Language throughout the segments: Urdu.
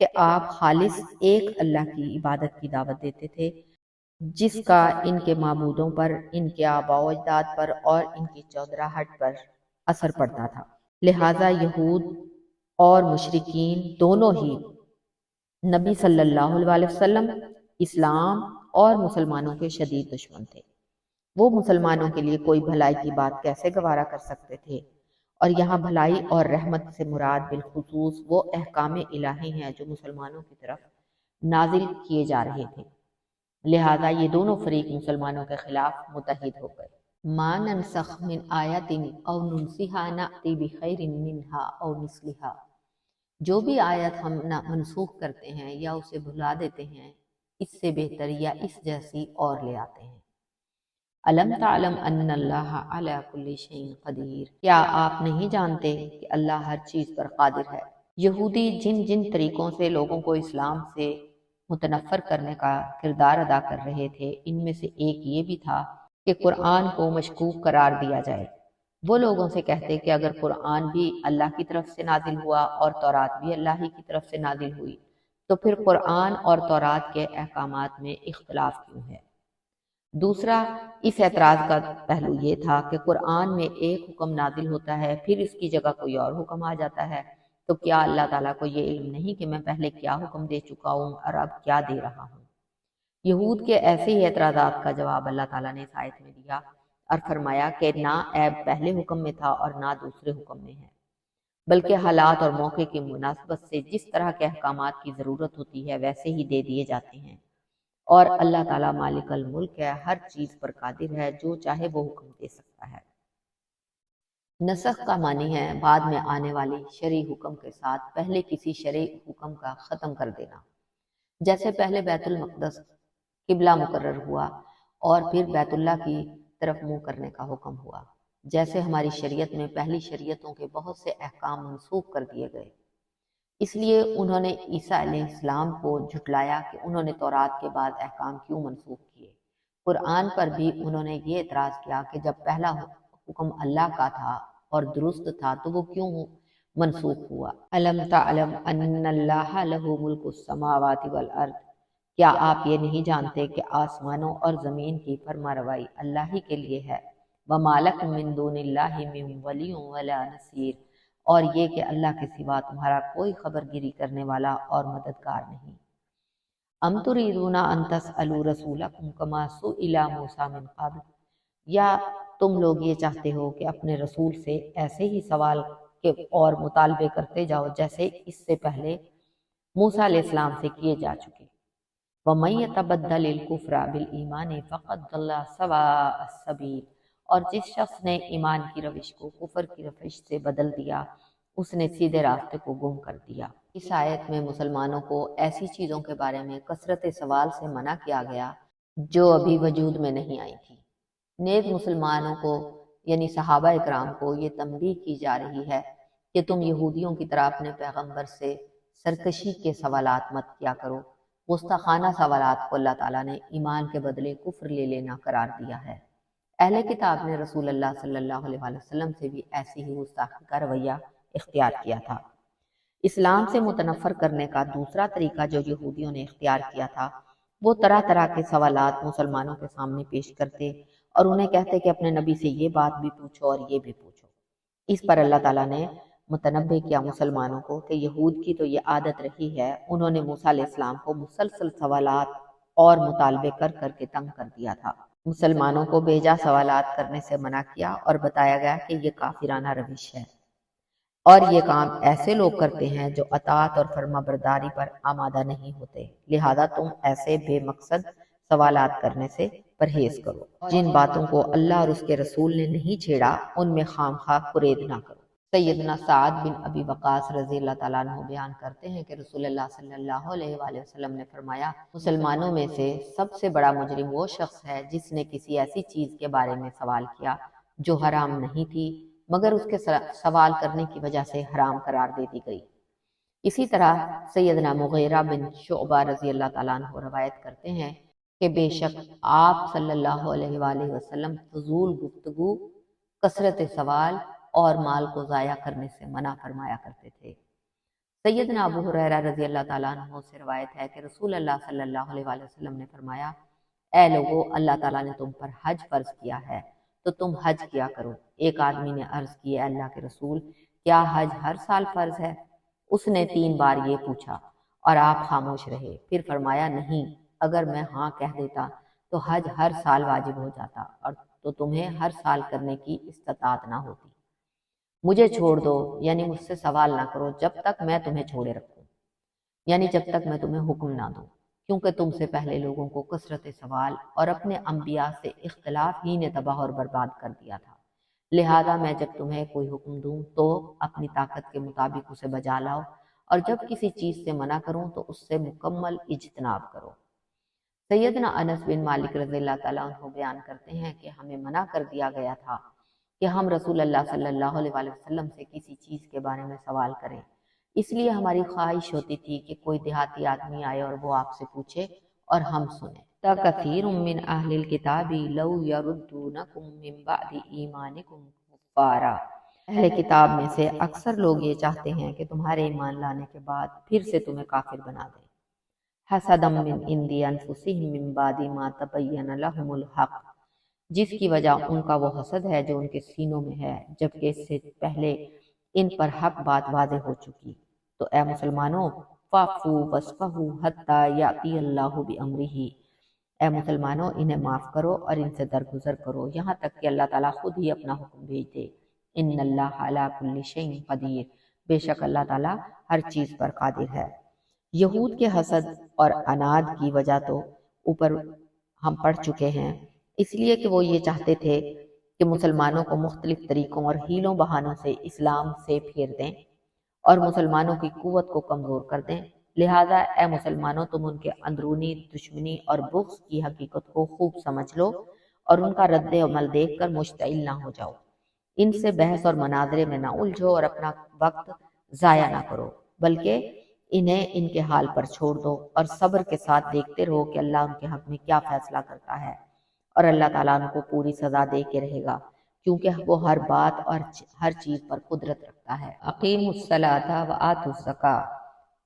کہ آپ خالص ایک اللہ کی عبادت کی دعوت دیتے تھے جس کا ان کے معبودوں پر، ان کے آباء و اجداد پر اور ان کی چودراہٹ پر اثر پڑتا تھا۔ لہٰذا یہود اور مشرکین دونوں ہی نبی صلی اللہ علیہ وسلم، اسلام اور مسلمانوں کے شدید دشمن تھے۔ وہ مسلمانوں کے لیے کوئی بھلائی کی بات کیسے گوارا کر سکتے تھے؟ اور یہاں بھلائی اور رحمت سے مراد بالخصوص وہ احکام الہی ہیں جو مسلمانوں کی طرف نازل کیے جا رہے تھے۔ لہٰذا یہ دونوں فریق مسلمانوں کے خلاف متحد ہو گئے۔ ما ننسخ من آیت او ننسیہا نأتی بخیر منہا او مثلہا، جو بھی آیت ہم منسوخ کرتے ہیں یا اسے بھلا دیتے ہیں، اس سے بہتر یا اس جیسی اور لے آتے ہیں۔ الم تعلم ان اللہ علی کل شیء قدیر، کیا آپ نہیں جانتے کہ اللہ ہر چیز پر قادر ہے؟ یہودی جن جن طریقوں سے لوگوں کو اسلام سے متنفر کرنے کا کردار ادا کر رہے تھے، ان میں سے ایک یہ بھی تھا کہ قرآن کو مشکوک قرار دیا جائے۔ وہ لوگوں سے کہتے کہ اگر قرآن بھی اللہ کی طرف سے نازل ہوا اور تورات بھی اللہ ہی کی طرف سے نازل ہوئی، تو پھر قرآن اور تورات کے احکامات میں اختلاف کیوں ہے؟ دوسرا، اس اعتراض کا پہلو یہ تھا کہ قرآن میں ایک حکم نازل ہوتا ہے، پھر اس کی جگہ کوئی اور حکم آ جاتا ہے، تو کیا اللہ تعالیٰ کو یہ علم نہیں کہ میں پہلے کیا حکم دے چکا ہوں اور اب کیا دے رہا ہوں؟ یہود کے ایسے ہی اعتراضات کا جواب اللہ تعالیٰ نے اس آیت میں دیا اور فرمایا کہ نہ عیب پہلے حکم میں تھا اور نہ دوسرے حکم میں ہے، بلکہ حالات اور موقع کی مناسبت سے جس طرح کے احکامات کی ضرورت ہوتی ہے ویسے ہی دے دیے جاتے ہیں، اور اللہ تعالیٰ مالک الملک ہے، ہر چیز پر قادر ہے، جو چاہے وہ حکم دے سکتا ہے۔ نسخ کا معنی ہے بعد میں آنے والی شرعی حکم کے ساتھ پہلے کسی شرعی حکم کا ختم کر دینا، جیسے پہلے بیت المقدس قبلہ مقرر ہوا اور پھر بیت اللہ کی طرف منہ کرنے کا حکم ہوا، جیسے ہماری شریعت میں پہلی شریعتوں کے بہت سے احکام منسوخ کر دیے گئے۔ اس لیے انہوں نے عیسیٰ علیہ السلام کو جھٹلایا کہ انہوں نے تورات کے بعد احکام کیوں منسوخ کیے۔ قرآن پر بھی انہوں نے یہ اعتراض کیا کہ جب پہلا حکم اللہ کا تھا اور درست تھا تو وہ کیوں منسوخ ہوا؟ الم تعلم ان اللہ لہ ملک السماوات والارض، کیا آپ یہ نہیں جانتے کہ آسمانوں اور زمین کی فرما روائی اللہ ہی کے لیے ہے؟ وما لکم من دون اللہ من ولی ولا نصیر، اور یہ کہ اللہ کے سوا تمہارا کوئی خبر گیری کرنے والا اور مددگار نہیں۔ ام تریدون ان تسألوا رسولکم کما سئل موسیٰ من قبل، یا تم لوگ یہ چاہتے ہو کہ اپنے رسول سے ایسے ہی سوال کے اور مطالبے کرتے جاؤ جیسے اس سے پہلے موسیٰ علیہ السلام سے کیے جا چکے۔ وَمَن يَتَبَدَّلِ الْكُفْرَ بِالْإِيمَانِ فَقَدْ ضَلَّ سَوَاءَ السَّبِيلِ، اور جس شخص نے ایمان کی روش کو کفر کی روش سے بدل دیا، اس نے سیدھے راستے کو گم کر دیا۔ اس آیت میں مسلمانوں کو ایسی چیزوں کے بارے میں کثرت سوال سے منع کیا گیا جو ابھی وجود میں نہیں آئی تھی۔ نیز مسلمانوں کو یعنی صحابہ اکرام کو یہ تنبیہ کی جا رہی ہے کہ تم یہودیوں کی طرح اپنے پیغمبر سے سرکشی کے سوالات مت کیا کرو۔ گستاخانہ سوالات کو اللہ تعالیٰ نے ایمان کے بدلے کفر لے لینا قرار دیا ہے۔ اہل کتاب نے رسول اللہ صلی اللہ علیہ وسلم سے بھی ایسی ہی گستاخی کا رویہ اختیار کیا تھا۔ اسلام سے متنفر کرنے کا دوسرا طریقہ جو یہودیوں نے اختیار کیا تھا، وہ طرح طرح کے سوالات مسلمانوں کے سامنے پیش کرتے اور انہیں کہتے کہ اپنے نبی سے یہ بات بھی پوچھو اور یہ بھی پوچھو۔ اس پر اللہ تعالیٰ نے متنبہ کیا مسلمانوں کو کہ یہود کی تو یہ عادت رہی ہے، انہوں نے موسیٰ علیہ السلام کو مسلسل سوالات اور مطالبے کر کر کے تنگ کر دیا تھا۔ مسلمانوں کو بیجا سوالات کرنے سے منع کیا اور بتایا گیا کہ یہ کافرانہ روش ہے، اور یہ کام ایسے لوگ کرتے ہیں جو اطاعت اور فرما برداری پر آمادہ نہیں ہوتے، لہذا تم ایسے بے مقصد سوالات کرنے سے پرہیز کرو۔ جن باتوں کو اللہ اور اس کے رسول نے نہیں چھیڑا ان میں خام خواہ قرید نہ کرو۔ سیدنا سعد بن ابی وقاص رضی اللہ تعالیٰ عنہ بیان کرتے ہیں کہ رسول اللہ صلی اللہ علیہ وآلہ وسلم نے فرمایا، مسلمانوں میں سے سب سے بڑا مجرم وہ شخص ہے جس نے کسی ایسی چیز کے بارے میں سوال کیا جو حرام نہیں تھی مگر اس کے سوال کرنے کی وجہ سے حرام قرار دے دی گئی۔ اسی طرح سیدنا مغیرہ بن شعبہ رضی اللہ تعالیٰ عنہ روایت کرتے ہیں کہ بے شک آپ صلی اللہ علیہ وآلہ وسلم فضول گفتگو، کثرت سوال اور مال کو ضائع کرنے سے منع فرمایا کرتے تھے۔ سیدنا ابو ہریرہ رضی اللہ تعالیٰ عنہ سے روایت ہے کہ رسول اللہ صلی اللہ علیہ وآلہ وسلم نے فرمایا، اے لوگو، اللہ تعالیٰ نے تم پر حج فرض کیا ہے تو تم حج کیا کرو۔ ایک آدمی نے عرض کی، اے اللہ کے رسول، کیا حج ہر سال فرض ہے؟ اس نے 3 بار یہ پوچھا اور آپ خاموش رہے۔ پھر فرمایا، نہیں، اگر میں ہاں کہہ دیتا تو حج ہر سال واجب ہو جاتا اور تو تمہیں ہر سال کرنے کی استطاعت نہ ہوتی۔ مجھے چھوڑ دو، یعنی مجھ سے سوال نہ کرو جب تک میں تمہیں چھوڑے رکھوں، یعنی جب تک میں تمہیں حکم نہ دوں، کیونکہ تم سے پہلے لوگوں کو کثرت سوال اور اپنے انبیاء سے اختلاف ہی نے تباہ اور برباد کر دیا تھا۔ لہذا میں جب تمہیں کوئی حکم دوں تو اپنی طاقت کے مطابق اسے بجا لاؤ، اور جب کسی چیز سے منع کروں تو اس سے مکمل اجتناب کرو۔ سیدنا انس بن مالک رضی اللہ تعالیٰ عنہ بیان کرتے ہیں کہ ہمیں منع کر دیا گیا تھا کہ ہم رسول اللہ صلی اللہ علیہ وآلہ وسلم سے کسی چیز کے بارے میں سوال کریں، اس لیے ہماری خواہش ہوتی تھی کہ کوئی دیہاتی آدمی آئے اور وہ آپ سے پوچھے اور ہم سنیں۔ کثیر من اہل الکتاب لو یردونکم من بعد ایمانکم کفارا، اہل کتاب میں سے اکثر لوگ یہ چاہتے ہیں کہ تمہارے ایمان لانے کے بعد پھر سے تمہیں کافر بنا دیں۔ حسدا من عند انفسہم من بعد ما تبین لہم الحق، جس کی وجہ ان کا وہ حسد ہے جو ان کے سینوں میں ہے، جبکہ اس سے پہلے ان پر حق بات واضح ہو چکی۔ تو اے مسلمانوں، فاعفو واصفحوا حتی یاتی اللہ بامرہ، اے مسلمانوں انہیں معاف کرو اور ان سے درگزر کرو یہاں تک کہ اللہ تعالیٰ خود ہی اپنا حکم بھیج دے۔ ان اللہ علی کل شیء قدیر، بے شک اللہ تعالیٰ ہر چیز پر قادر ہے۔ یہود کے حسد اور عناد کی وجہ تو اوپر ہم پڑھ چکے ہیں، اس لیے کہ وہ یہ چاہتے تھے کہ مسلمانوں کو مختلف طریقوں اور حیلوں بہانوں سے اسلام سے پھیر دیں اور مسلمانوں کی قوت کو کمزور کر دیں۔ لہٰذا اے مسلمانوں، تم ان کے اندرونی دشمنی اور بغض کی حقیقت کو خوب سمجھ لو اور ان کا رد عمل دیکھ کر مشتعل نہ ہو جاؤ۔ ان سے بحث اور مناظرے میں نہ الجھو اور اپنا وقت ضائع نہ کرو، بلکہ انہیں ان کے حال پر چھوڑ دو اور صبر کے ساتھ دیکھتے رہو کہ اللہ ان کے حق میں کیا فیصلہ کرتا ہے، اور اللہ تعالیٰ ان کو پوری سزا دے کے رہے گا، کیونکہ وہ ہر بات اور ہر چیز پر قدرت رکھتا ہے۔ اقیموا الصلاۃ وآتوا الزکاۃ،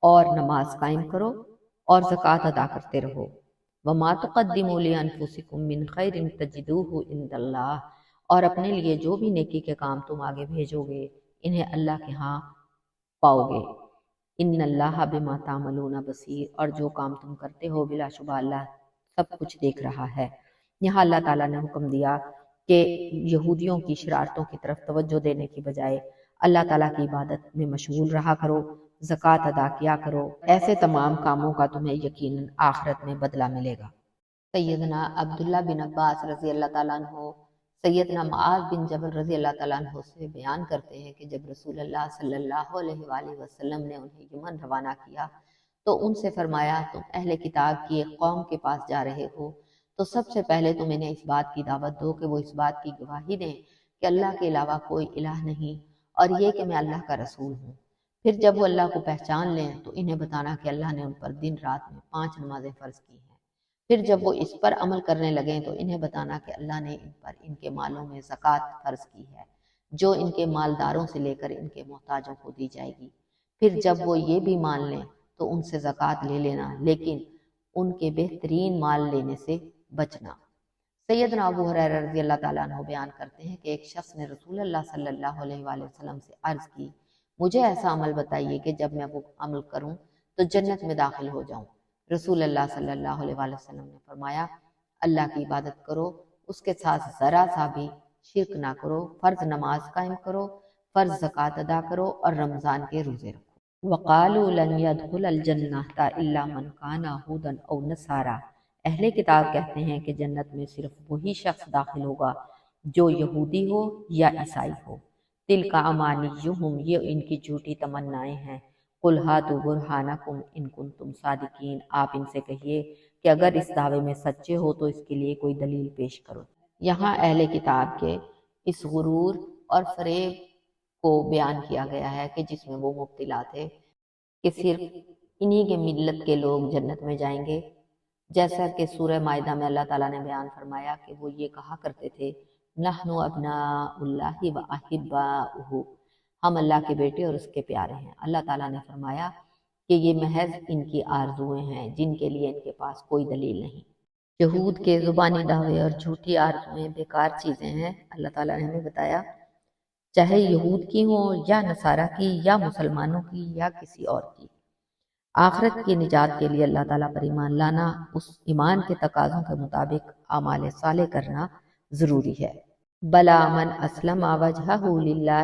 اور نماز قائم کرو اور زکوٰۃ ادا کرتے رہو۔ وما تقدموا لانفسکم من خیر تجدوہ عند اللہ، اور اپنے لیے جو بھی نیکی کے کام تم آگے بھیجو گے انہیں اللہ کے ہاں پاؤ گے۔ ان اللہ بما تعملون بصیر، اور جو کام تم کرتے ہو بلا شبہ اللہ سب کچھ دیکھ رہا ہے۔ یہاں اللہ تعالیٰ نے حکم دیا کہ یہودیوں کی شرارتوں کی طرف توجہ دینے کی بجائے اللہ تعالیٰ کی عبادت میں مشغول رہا کرو، زکوٰۃ ادا کیا کرو، ایسے تمام کاموں کا تمہیں یقیناً آخرت میں بدلہ ملے گا۔ سیدنا عبداللہ بن عباس رضی اللہ تعالیٰ عنہ سیدنا معاذ بن جبل رضی اللہ تعالیٰ عنہ سے بیان کرتے ہیں کہ جب رسول اللہ صلی اللہ علیہ وآلہ وسلم نے انہیں یمن روانہ کیا تو ان سے فرمایا، تم اہل کتاب کی ایک قوم کے پاس جا رہے ہو تو سب سے پہلے تم انہیں اس بات کی دعوت دو کہ وہ اس بات کی گواہی دیں کہ اللہ کے علاوہ کوئی الہ نہیں، اور یہ کہ میں اللہ کا رسول ہوں۔ پھر جب وہ اللہ کو پہچان لیں تو انہیں بتانا کہ اللہ نے ان پر دن رات میں 5 نمازیں فرض کی ہیں۔ پھر جب وہ اس پر عمل کرنے لگیں تو انہیں بتانا کہ اللہ نے ان پر ان کے مالوں میں زکوٰۃ فرض کی ہے، جو ان کے مالداروں سے لے کر ان کے محتاجوں کو دی جائے گی۔ پھر جب وہ یہ بھی مان لیں تو ان سے زکوٰۃ لے لینا، لیکن ان کے بہترین مال لینے سے بچنا۔ سیدنا ابو ہریرہ رضی اللہ تعالیٰ عنہ بیان کرتے ہیں کہ ایک شخص نے رسول اللہ صلی اللہ علیہ وآلہ وسلم سے عرض کی، مجھے ایسا عمل بتائیے کہ جب میں وہ عمل کروں تو جنت میں داخل ہو جاؤں۔ رسول اللہ صلی اللہ علیہ وآلہ وسلم نے فرمایا، اللہ کی عبادت کرو، اس کے ساتھ ذرا سا بھی شرک نہ کرو، فرض نماز قائم کرو، فرض زکوٰۃ ادا کرو اور رمضان کے روزے رکھو۔ وقالوا لن يدخل الجنۃ الا من كان هودا او نصارى، اہل کتاب کہتے ہیں کہ جنت میں صرف وہی شخص داخل ہوگا جو یہودی ہو یا عیسائی ہو۔ تلک امانیہم، یہ ان کی جھوٹی تمنائیں ہیں۔ قل ہاتوا برہانکم ان کنتم صادقین، آپ ان سے کہیے کہ اگر اس دعوے میں سچے ہو تو اس کے لیے کوئی دلیل پیش کرو۔ یہاں اہل کتاب کے اس غرور اور فریب کو بیان کیا گیا ہے کہ جس میں وہ مبتلا تھے کہ صرف انہی کے ملت کے لوگ جنت میں جائیں گے، جیسا کہ سورہ مائدہ میں اللہ تعالیٰ نے بیان فرمایا کہ وہ یہ کہا کرتے تھے، نحن ابناء اللہ و احباؤہ، ہم اللہ کے بیٹے اور اس کے پیارے ہیں۔ اللہ تعالیٰ نے فرمایا کہ یہ محض ان کی آرزویں ہیں جن کے لیے ان کے پاس کوئی دلیل نہیں۔ یہود کے زبانی دعوے اور جھوٹی آرزویں بیکار چیزیں ہیں۔ اللہ تعالیٰ نے ہمیں بتایا چاہے یہود کی ہوں یا نصارہ کی یا مسلمانوں کی یا کسی اور کی، آخرت کی نجات کے لیے اللہ تعالیٰ پر ایمان لانا، اس ایمان کے تقاضوں کے مطابق اعمال صالح کرنا ضروری ہے۔ بلا من اسلم وجہہ للہ،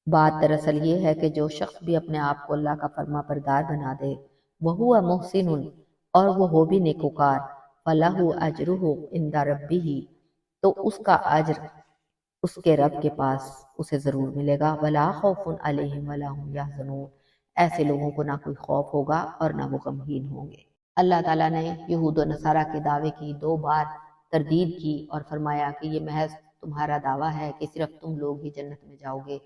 بات دراصل یہ ہے کہ جو شخص بھی اپنے آپ کو اللہ کا فرما بردار بنا دے، وہو محسن، اور وہ ہو بھی نیکوکار، فلہ اجرہ عند ربہ، تو اس کا اجر اس کے رب کے پاس اسے ضرور ملے گا۔ ولا خوف علیہم ولا هم یحزنون، ایسے لوگوں کو نہ کوئی خوف ہوگا اور نہ وہ غمگین ہوں گے۔ اللہ تعالیٰ نے یہود و نصارہ کے دعوے کی 2 بار تردید کی اور فرمایا کہ یہ محض تمہارا دعویٰ ہے کہ صرف تم لوگ ہی جنت میں جاؤ گے۔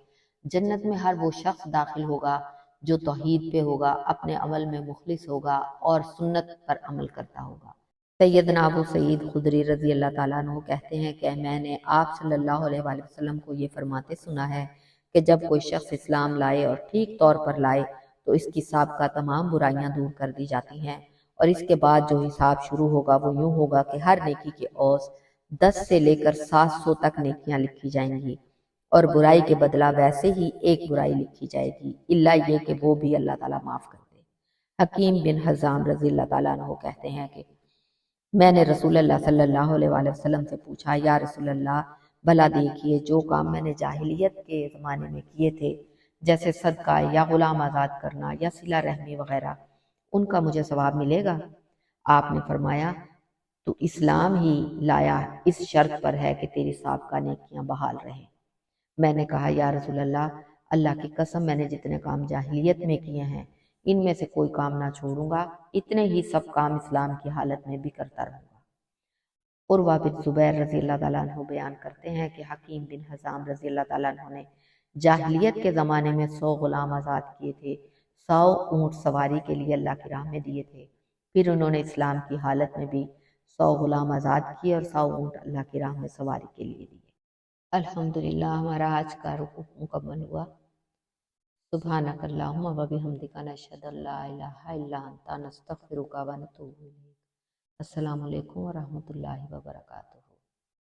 جنت میں ہر وہ شخص داخل ہوگا جو توحید پہ ہوگا، اپنے عمل میں مخلص ہوگا اور سنت پر عمل کرتا ہوگا۔ سیدنا ابو سعید خدری رضی اللہ تعالیٰ عنہ کہتے ہیں کہ میں نے آپ صلی اللہ علیہ وآلہ وسلم کو یہ فرماتے سنا ہے کہ جب کوئی شخص اسلام لائے اور ٹھیک طور پر لائے تو اس کی سابقہ تمام برائیاں دور کر دی جاتی ہیں، اور اس کے بعد جو حساب شروع ہوگا وہ یوں ہوگا کہ ہر نیکی کے اوز 10 سے لے کر 700 تک نیکیاں لکھی جائیں گی، اور برائی کے بدلہ ویسے ہی ایک برائی لکھی جائے گی، الا یہ کہ وہ بھی اللہ تعالیٰ معاف کر دے۔ حکیم بن حزام رضی اللہ تعالیٰ عنہ کہتے ہیں کہ میں نے رسول اللہ صلی اللہ علیہ وآلہ وسلم سے پوچھا، یا رسول اللہ، بھلا دیکھیے جو کام میں نے جاہلیت کے زمانے میں کیے تھے، جیسے صدقہ یا غلام آزاد کرنا یا صلہ رحمی وغیرہ، ان کا مجھے ثواب ملے گا؟ آپ نے فرمایا تو اسلام ہی لایا اس شرط پر ہے کہ تیری سابقہ نیکیاں بحال رہیں۔ میں نے کہا یا رسول اللہ کی قسم میں نے جتنے کام جاہلیت میں کیے ہیں ان میں سے کوئی کام نہ چھوڑوں گا، اتنے ہی سب کام اسلام کی حالت میں بھی کرتا رہوں گا۔ عروہ بن زبیر رضی اللہ تعالیٰ عنہ بیان کرتے ہیں کہ حکیم بن حزام رضی اللہ تعالیٰ عنہ نے جاہلیت کے زمانے میں 100 غلام آزاد کیے تھے، 100 اونٹ سواری کے لیے اللہ کی راہ میں دیے تھے، پھر انہوں نے اسلام کی حالت میں بھی 100 غلام آزاد کیے اور 100 اونٹ اللہ کی راہ میں سواری کے لیے دیے۔ الحمدللہ ہمارا آج کا رکوع مکمل ہوا۔ سبحانک اللہم و بحمدک، نشہد ان لا الہ الا انت، نستغفرک و نتوب الیک۔ السلام علیکم ورحمۃ اللہ وبرکاتہ۔